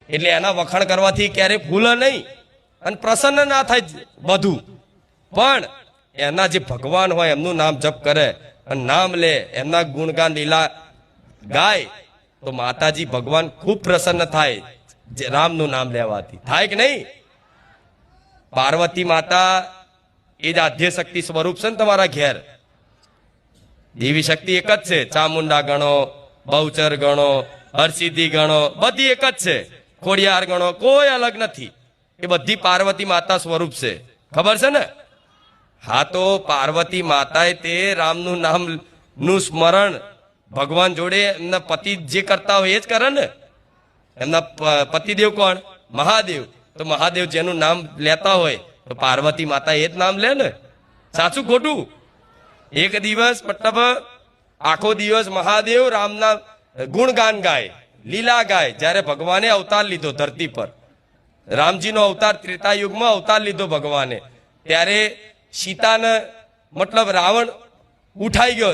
એટલે એના વખાણ કરવાથી ક્યારે ભૂલે નહીં અને પ્રસન્ન ના થાય બધું, પણ એના જે ભગવાન હોય એમનું નામ જપ કરે અને નામ લે, એમના ગુણગાન લીલા ગાય, તો માતાજી ભગવાન ખૂબ પ્રસન્ન થાય રામનું નામ લેવાથી. થાય કે નહીં? પાર્વતી માતા એ જ આદ્ય શક્તિ સ્વરૂપ છે ને તમારા ઘેર. દેવી શક્તિ એક જ છે. ચામુંડા ગણો, બહુચર ગણો, હરસિદ્ધિ ગણો, બધી એક જ છે. ખોડિયાર ગણો, કોઈ અલગ નથી. એ બધી પાર્વતી માતા સ્વરૂપ છે. ખબર છે ને? હા, તો પાર્વતી માતાએ તે રામનું નામ નું સ્મરણ ભગવાન જોડે એમના પતિ જે કરતા હોય એ જ કરે ને. એમના પતિદેવ કોણ? મહાદેવ. તો મહાદેવ જેનું નામ લેતા હોય તો પાર્વતી માતા એ જ નામ લે ને. સાચું ખોટું? એક દિવસ મતલબ આખો દિવસ મહાદેવ રામના ગુણગાન ગાય, લીલા ગાય. જ્યારે ભગવાને અવતાર લીધો ધરતી પર, રામજીનો અવતાર ત્રેતા યુગમાં અવતાર લીધો ભગવાને, ત્યારે સીતાને મતલબ રાવણ ઉઠાઈ ગયો,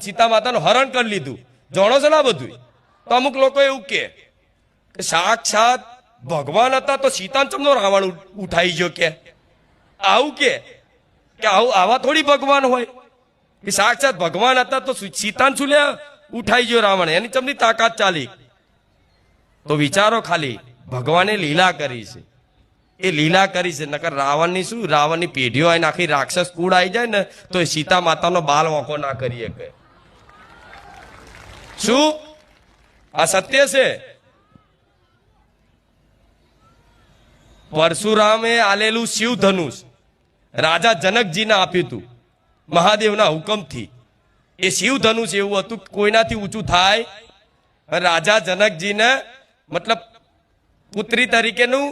સીતા માતાનું હરણ કરી લીધું. જાણો છો ને આ બધું? તો અમુક લોકો એવું કે સાક્ષાત ભગવાન હતા તો સીતાને ચમનો રાવણ ઉઠાઈ ગયો કે આવું કે આવા થોડી ભગવાન હોય કે સાક્ષાત ભગવાન હતા તો સીતાને શું લે ઉઠાઈ ગયો રાવણ? એની ચમની તાકાત ચાલી. તો વિચારો ખાલી, ભગવાને લીલા કરી છે. એ લીલા કરી છે. નકર રાવણની શું, રાવણની પેઢીઓ આવીને આખી રાક્ષસ કુળ આવી જાય ને તો એ સીતા માતાનો બાલ વાંકો ના કરી શકે. શું આ સત્ય છે? પરશુરામે આલેલું શિવ ધનુષ રાજા જનકજીને આપ્યું હતું મહાદેવના હુકમથી. એ શિવ ધનુષ એવું હતું કોઈનાથી ઊંચું થાય. રાજા જનકજીને મતલબ પુત્રી તરીકેનું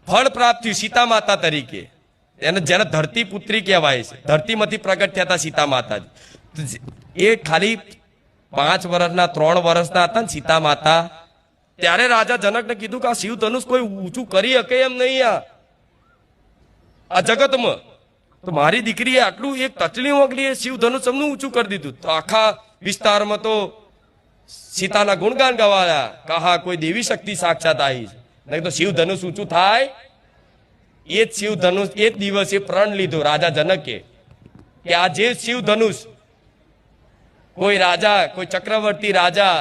ફળ પ્રાપ્ત થયું સીતા માતા તરીકે. એને જેને ધરતી પુત્રી કહેવાય છે. ધરતીમાંથી પ્રગટ થયા હતા સીતા માતાજી. એ ખાલી 5 વર્ષના 3 વર્ષના હતા ને સીતા માતા. ત્યારે રાજા જનકને કીધું કે આ શિવ ધનુષ કોઈ ઊંચું કરી શકે એમ નહીં આ જગતમાં. તો મારી દીકરીએ આટલું એક તચલી ઓગલી શિવ ધનુષ એમનું ઊંચું કરી દીધું. તો આખા વિસ્તારમાં તો સીતાના ગુણગાન ગવાયા, કહા કોઈ દેવી શક્તિ સાક્ષાત આવી છે. નહીં તો શિવ ધનુષ ઊંચું થાય. એ જ શિવ ધનુષ એ જ દિવસે પ્રણ લીધો રાજા જનકે કે આ જે શિવ ધનુષ કોઈ રાજા, કોઈ ચક્રવર્તી રાજા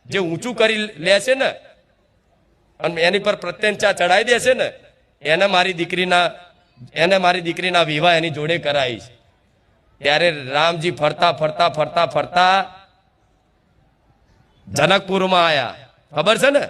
જે ઊંચું કરી લેશે ને અને એની પર પ્રત્યંચા ચડાવી દેશે ને એને મારી દીકરીના વિવાહ એની જોડે કરાવીશ. ત્યારે રામજી ફરતા ફરતા ફરતા ફરતા જનકપુરમાં આયા. ખબર છે ને?